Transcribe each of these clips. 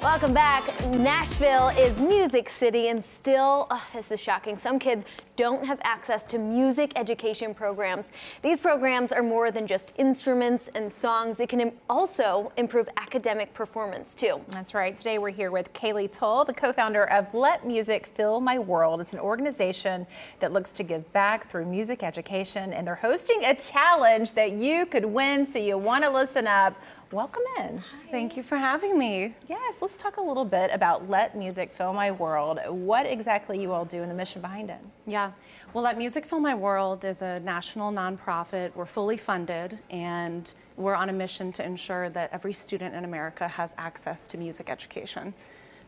Welcome back. Nashville is Music City, and still, this is shocking, some kids don't have access to music education programs. These programs are more than just instruments and songs. It can also improve academic performance, too. That's right. Today we're here with Kaylee Toll, the co-founder of Let Music Fill My World. It's an organization that looks to give back through music education, and they're hosting a challenge that you could win, so you want to listen up. Welcome in. Hi. Thank you for having me. Yes, let's talk a little bit about Let Music Fill My World. What exactly you all do and the mission behind it? Yeah, well, Let Music Fill My World is a national nonprofit. We're fully funded, and we're on a mission to ensure that every student in America has access to music education.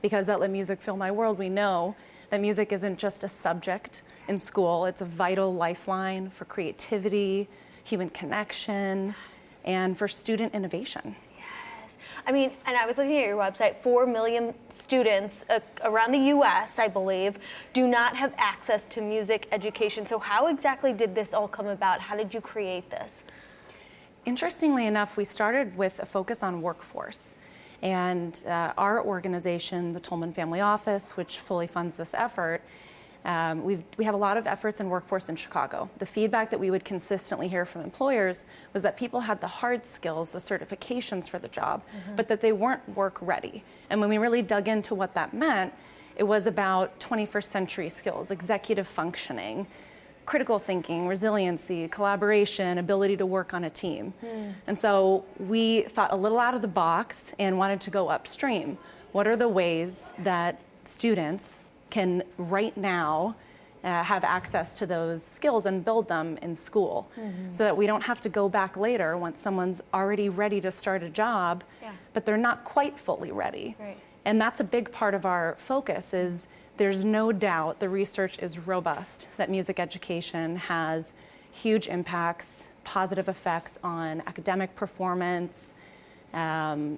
Because at Let Music Fill My World, we know that music isn't just a subject in school. It's a vital lifeline for creativity, human connection, and for student innovation. Yes. I mean, and I was looking at your website, 4 million students around the U.S., I believe, do not have access to music education. So how exactly did this all come about? How did you create this? Interestingly enough, we started with a focus on workforce. And our organization, the Tolman Family Office, which fully funds this effort, we have a lot of efforts in workforce in Chicago. The feedback that we would consistently hear from employers was that people had the hard skills, the certifications for the job, but that they weren't work ready. And when we really dug into what that meant, it was about 21st century skills, executive functioning, critical thinking, resiliency, collaboration, ability to work on a team. And so we thought a little out of the box and wanted to go upstream. What are the ways that students can right now have access to those skills and build them in school, so that we don't have to go back later once someone's already ready to start a job, but they're not quite fully ready. Right. And that's a big part of our focus. Is there's no doubt, the research is robust, that music education has huge impacts, positive effects on academic performance.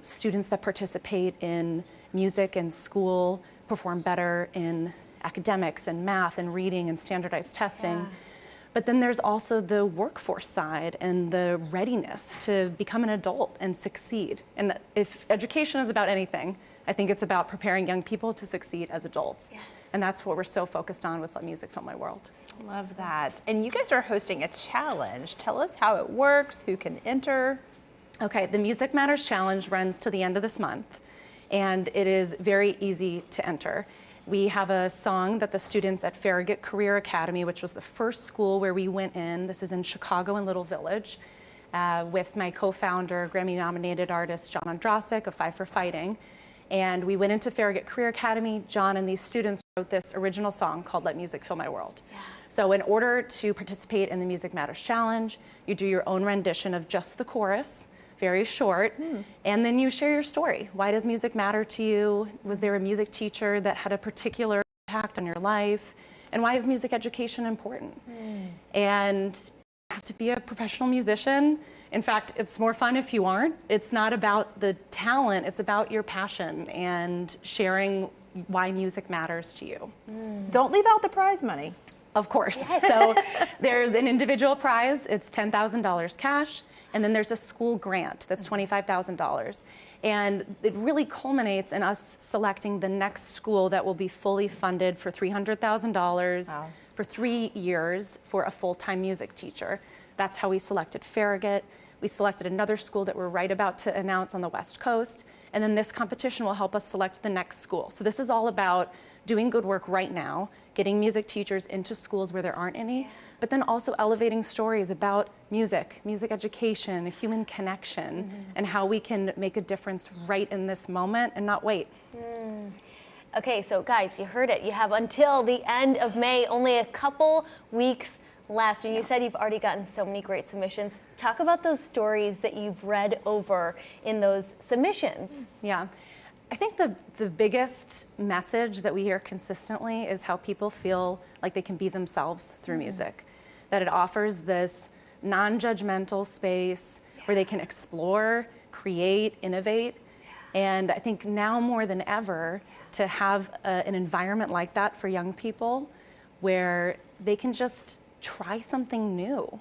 Students that participate in music in school perform better in academics and math and reading and standardized testing. But then there's also the workforce side and the readiness to become an adult and succeed. And if education is about anything, I think it's about preparing young people to succeed as adults. Yes. And that's what we're so focused on with Let Music Fill My World. Love that. And you guys are hosting a challenge. Tell us how it works, who can enter. Okay, the Music Matters Challenge runs to the end of this month, and it is very easy to enter. We have a song that the students at Farragut Career Academy, which was the first school where we went in, this is in Chicago in Little Village, with my co-founder, Grammy-nominated artist John Ondrasik of Five for Fighting. And we went into Farragut Career Academy. John and these students wrote this original song called Let Music Fill My World. So in order to participate in the Music Matters Challenge, you do your own rendition of just the chorus, very short, and then you share your story. Why does music matter to you? Was there a music teacher that had a particular impact on your life? And why is music education important? And you have to be a professional musician. In fact, it's more fun if you aren't. It's not about the talent, it's about your passion and sharing why music matters to you. Don't leave out the prize money. Of course. So there's an individual prize, it's $10,000 cash, and then there's a school grant that's $25,000. And it really culminates in us selecting the next school that will be fully funded for $300,000 for 3 years for a full-time music teacher. That's how we selected Farragut. We selected another school that we're right about to announce on the West Coast. And then this competition will help us select the next school. So this is all about doing good work right now, getting music teachers into schools where there aren't any, but then also elevating stories about music, music education, human connection, and how we can make a difference right in this moment and not wait. Okay, so guys, you heard it. You have until the end of May, only a couple weeks left, and you said you've already gotten so many great submissions. Talk about those stories that you've read over in those submissions. Yeah. I think the biggest message that we hear consistently is how people feel like they can be themselves through music. That it offers this non-judgmental space where they can explore, create, innovate. And I think now more than ever, to have an environment like that for young people where they can just try something new.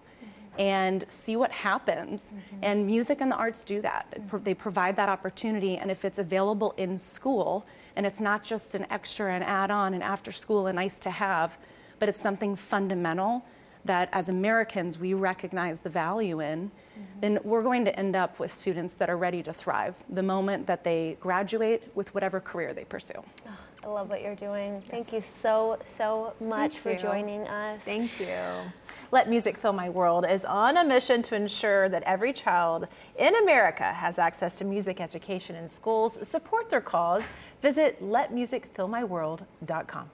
and see what happens. And music and the arts do that. They provide that opportunity, and if it's available in school, and it's not just an extra and add-on and after school and nice to have, but it's something fundamental that as Americans we recognize the value in, then we're going to end up with students that are ready to thrive the moment that they graduate with whatever career they pursue. Oh, I love what you're doing. Thank you so much for joining us. Thank you. Let Music Fill My World is on a mission to ensure that every child in America has access to music education in schools. Support their cause. Visit letmusicfillmyworld.com.